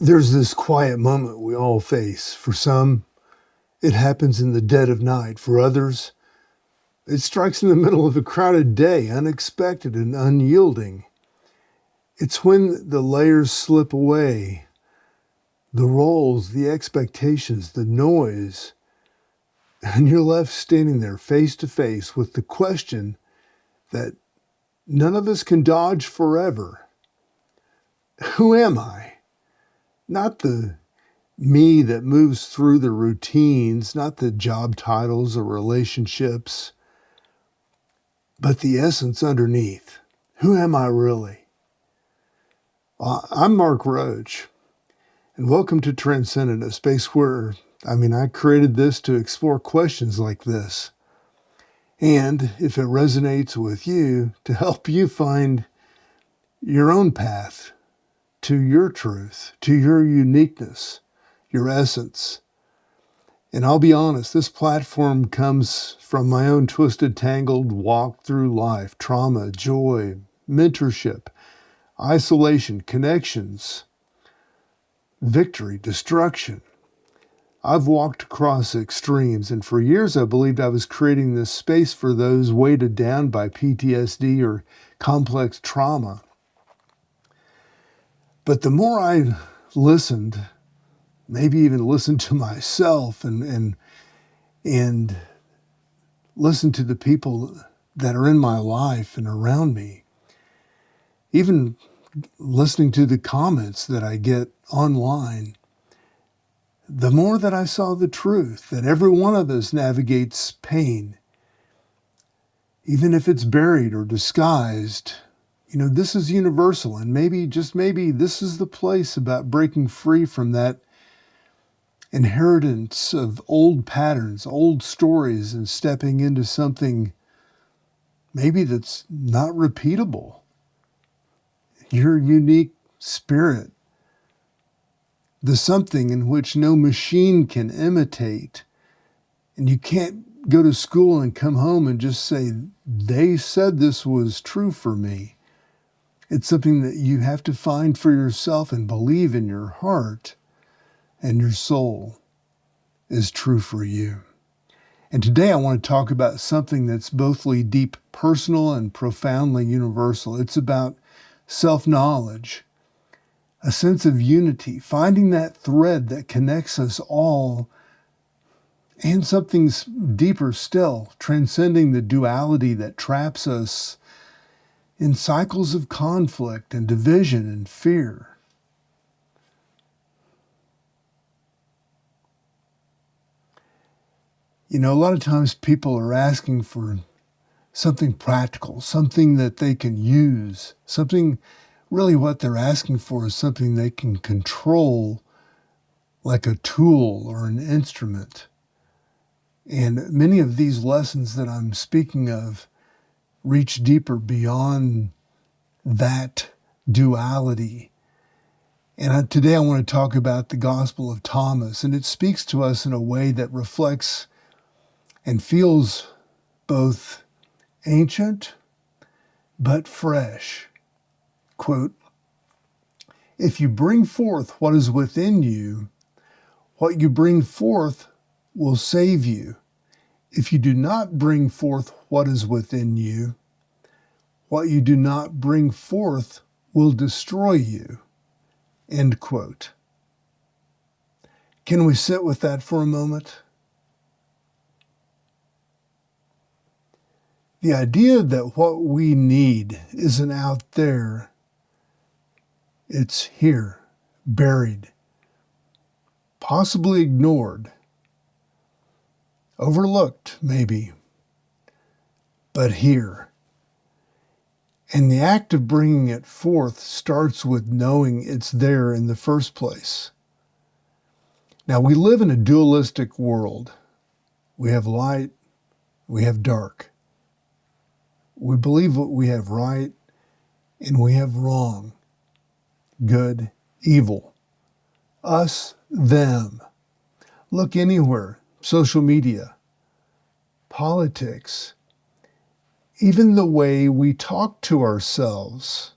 There's this quiet moment we all face. For some, it happens in the dead of night. For others, it strikes in the middle of a crowded day, unexpected and unyielding. It's when the layers slip away, the roles, the expectations, the noise, and you're left standing there face to face with the question that none of us can dodge forever. Who am I? Not the me that moves through the routines, not the job titles or relationships, but the essence underneath. Who am I really? I'm Mark Roach, and welcome to Transcendent, a space where, I created this to explore questions like this. And if it resonates with you, to help you find your own path to your truth, to your uniqueness, your essence. And I'll be honest, this platform comes from my own twisted, tangled walk through life, trauma, joy, mentorship, isolation, connections, victory, destruction. I've walked across extremes, and for years I believed I was creating this space for those weighted down by PTSD or complex trauma. But the more I listened, maybe even listened to myself and listened to the people that are in my life and around me, even listening to the comments that I get online, the more that I saw the truth that every one of us navigates pain, even if it's buried or disguised. This is universal, and maybe, just maybe, this is the place about breaking free from that inheritance of old patterns, old stories, and stepping into something maybe that's not repeatable. Your unique spirit, the something in which no machine can imitate. And you can't go to school and come home and just say, they said this was true for me. It's something that you have to find for yourself and believe in your heart and your soul is true for you. And today I want to talk about something that's both deep personal and profoundly universal. It's about self-knowledge, a sense of unity, finding that thread that connects us all, and something deeper still, transcending the duality that traps us in cycles of conflict and division and fear. A lot of times people are asking for something practical, something that they can use, something really what they're asking for is something they can control like a tool or an instrument. And many of these lessons that I'm speaking of reach deeper beyond that duality. And today I want to talk about the Gospel of Thomas, and it speaks to us in a way that reflects and feels both ancient but fresh. Quote, "If you bring forth what is within you, what you bring forth will save you. If you do not bring forth what is within you, what you do not bring forth will destroy you." End quote. Can we sit with that for a moment? The idea that what we need isn't out there, it's here, buried, possibly ignored, overlooked maybe, but here. And the act of bringing it forth starts with knowing it's there in the first place. Now, we live in a dualistic world. We have light, we have dark. We believe what we have right, and we have wrong, good, evil, us, them. Look anywhere, social media, politics, even the way we talk to ourselves.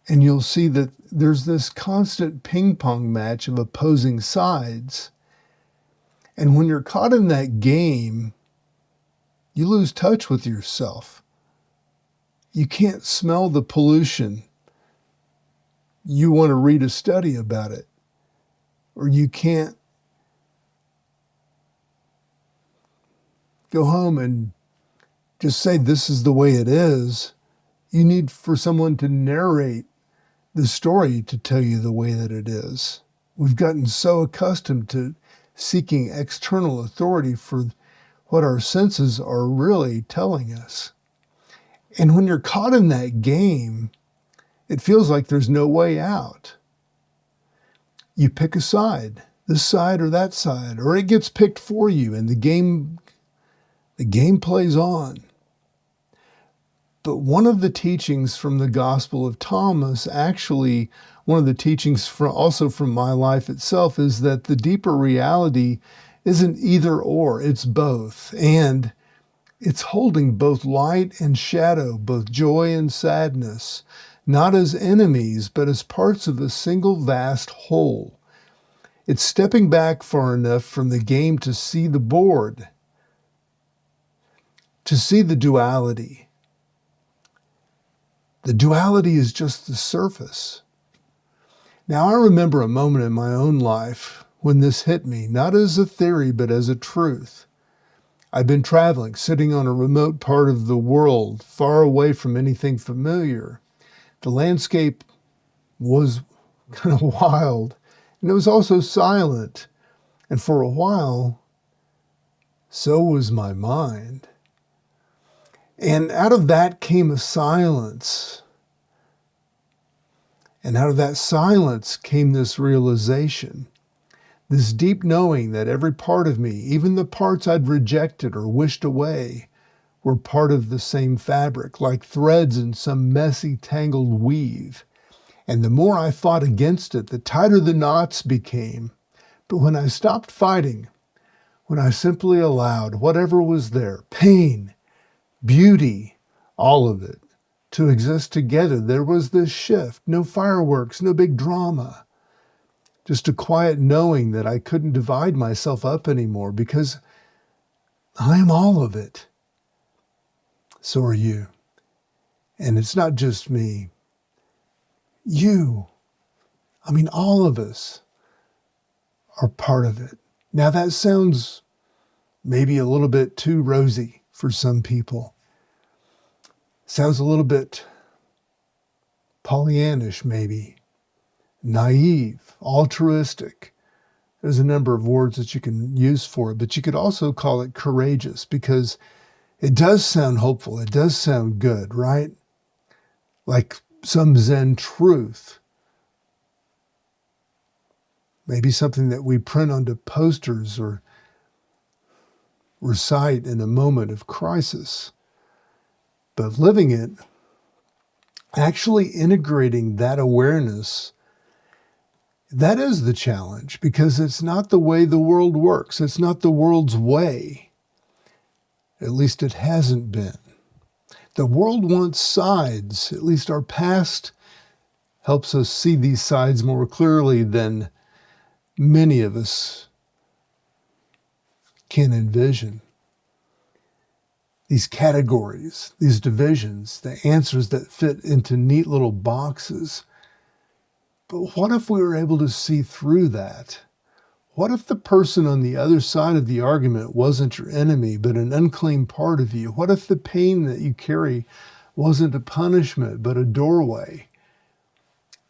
And you'll see that there's this constant ping pong match of opposing sides. And when you're caught in that game, you lose touch with yourself. You can't smell the pollution. You want to read a study about it. Or you can't go home and just say, this is the way it is. You need for someone to narrate the story to tell you the way that it is. We've gotten so accustomed to seeking external authority for what our senses are really telling us. And when you're caught in that game, it feels like there's no way out. You pick a side, this side or that side, or it gets picked for you, and the game plays on. But one of the teachings from the Gospel of Thomas, actually one of the teachings also from my life itself, is that the deeper reality isn't either or, it's both. And it's holding both light and shadow, both joy and sadness, not as enemies, but as parts of a single vast whole. It's stepping back far enough from the game to see the board, to see the duality. The duality is just the surface. Now, I remember a moment in my own life when this hit me, not as a theory, but as a truth. I'd been traveling, sitting on a remote part of the world, far away from anything familiar. The landscape was kind of wild, and it was also silent. And for a while, so was my mind. And out of that came a silence. And out of that silence came this realization, this deep knowing that every part of me, even the parts I'd rejected or wished away, were part of the same fabric, like threads in some messy, tangled weave. And the more I fought against it, the tighter the knots became. But when I stopped fighting, when I simply allowed whatever was there, pain, beauty, all of it, to exist together, there was this shift. No fireworks, no big drama. Just a quiet knowing that I couldn't divide myself up anymore because I am all of it. So are you. And it's not just me. You, all of us are part of it. Now that sounds maybe a little bit too rosy for some people. Sounds a little bit Pollyannish maybe, naive, altruistic. There's a number of words that you can use for it, but you could also call it courageous because it does sound hopeful. It does sound good, right? Like some Zen truth. Maybe something that we print onto posters or recite in a moment of crisis. But living it, actually integrating that awareness, that is the challenge because it's not the way the world works. It's not the world's way. At least it hasn't been. The world wants sides. At least our past helps us see these sides more clearly than many of us can envision. These categories, these divisions, the answers that fit into neat little boxes. But what if we were able to see through that? What if the person on the other side of the argument wasn't your enemy, but an unclaimed part of you? What if the pain that you carry wasn't a punishment, but a doorway?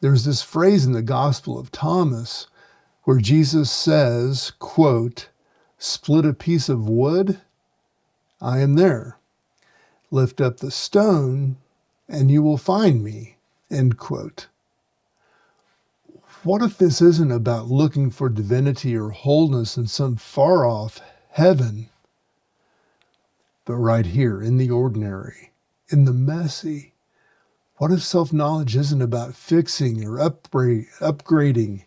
There's this phrase in the Gospel of Thomas where Jesus says, quote, "Split a piece of wood, I am there. Lift up the stone, and you will find me," end quote. What if this isn't about looking for divinity or wholeness in some far-off heaven, but right here in the ordinary, in the messy? What if self-knowledge isn't about fixing or upgrading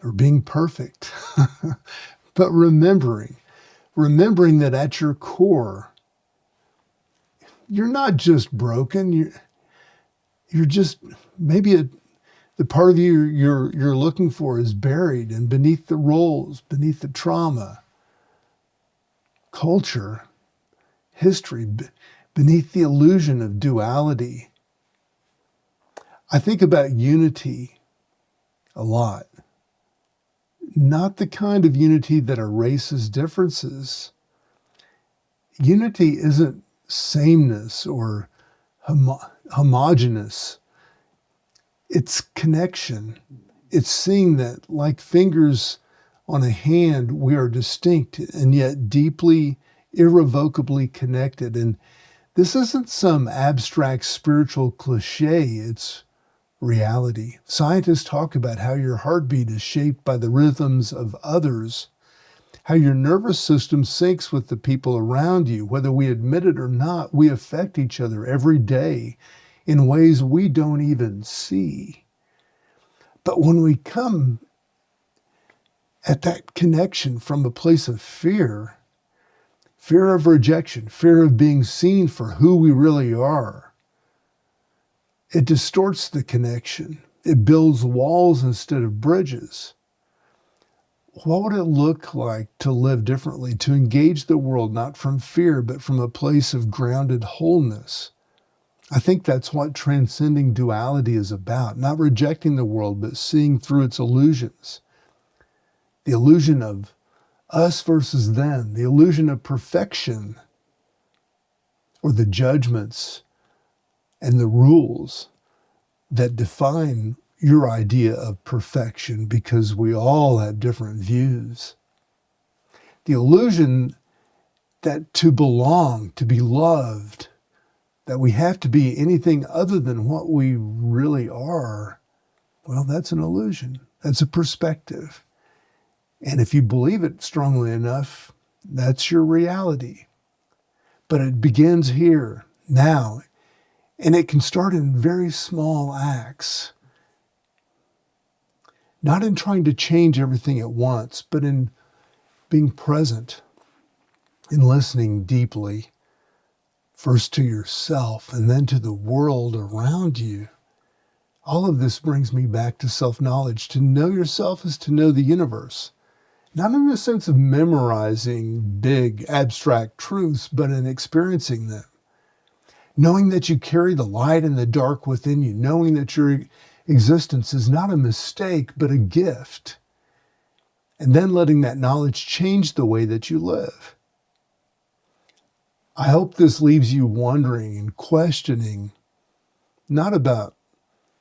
or being perfect, but remembering that at your core, you're not just broken, You're just, maybe the part of you you're looking for is buried, and beneath the roles, beneath the trauma, culture, history, beneath the illusion of duality. I think about unity a lot. Not the kind of unity that erases differences. Unity isn't sameness or homogeneous. It's connection. It's seeing that, like fingers on a hand, we are distinct and yet deeply, irrevocably connected. And this isn't some abstract spiritual cliche, it's reality. Scientists talk about how your heartbeat is shaped by the rhythms of others, how your nervous system syncs with the people around you. Whether we admit it or not, we affect each other every day in ways we don't even see. But when we come at that connection from a place of fear, fear of rejection, fear of being seen for who we really are, it distorts the connection. It builds walls instead of bridges. What would it look like to live differently, to engage the world not from fear, but from a place of grounded wholeness? I think that's what transcending duality is about, not rejecting the world, but seeing through its illusions. The illusion of us versus them, the illusion of perfection, or the judgments and the rules that define your idea of perfection, because we all have different views. The illusion that to belong, to be loved, that we have to be anything other than what we really are, well, that's an illusion. That's a perspective. And if you believe it strongly enough, that's your reality. But it begins here, now, and it can start in very small acts. Not in trying to change everything at once, but in being present, in listening deeply, first to yourself and then to the world around you. All of this brings me back to self-knowledge. To know yourself is to know the universe. Not in the sense of memorizing big abstract truths, but in experiencing them. Knowing that you carry the light and the dark within you. Knowing that your existence is not a mistake, but a gift. And then letting that knowledge change the way that you live. I hope this leaves you wondering and questioning, not about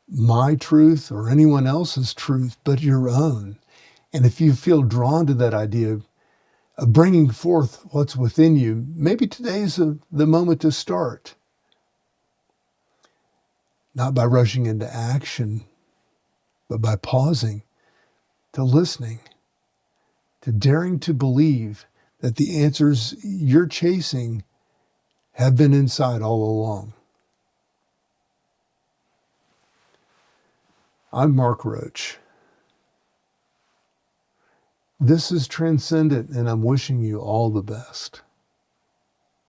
my truth or anyone else's truth, but your own. And if you feel drawn to that idea of bringing forth what's within you, maybe today's the moment to start. Not by rushing into action, but by pausing, to listening, to daring to believe that the answers you're chasing have been inside all along. I'm Mark Roach. This is Transcendent, and I'm wishing you all the best.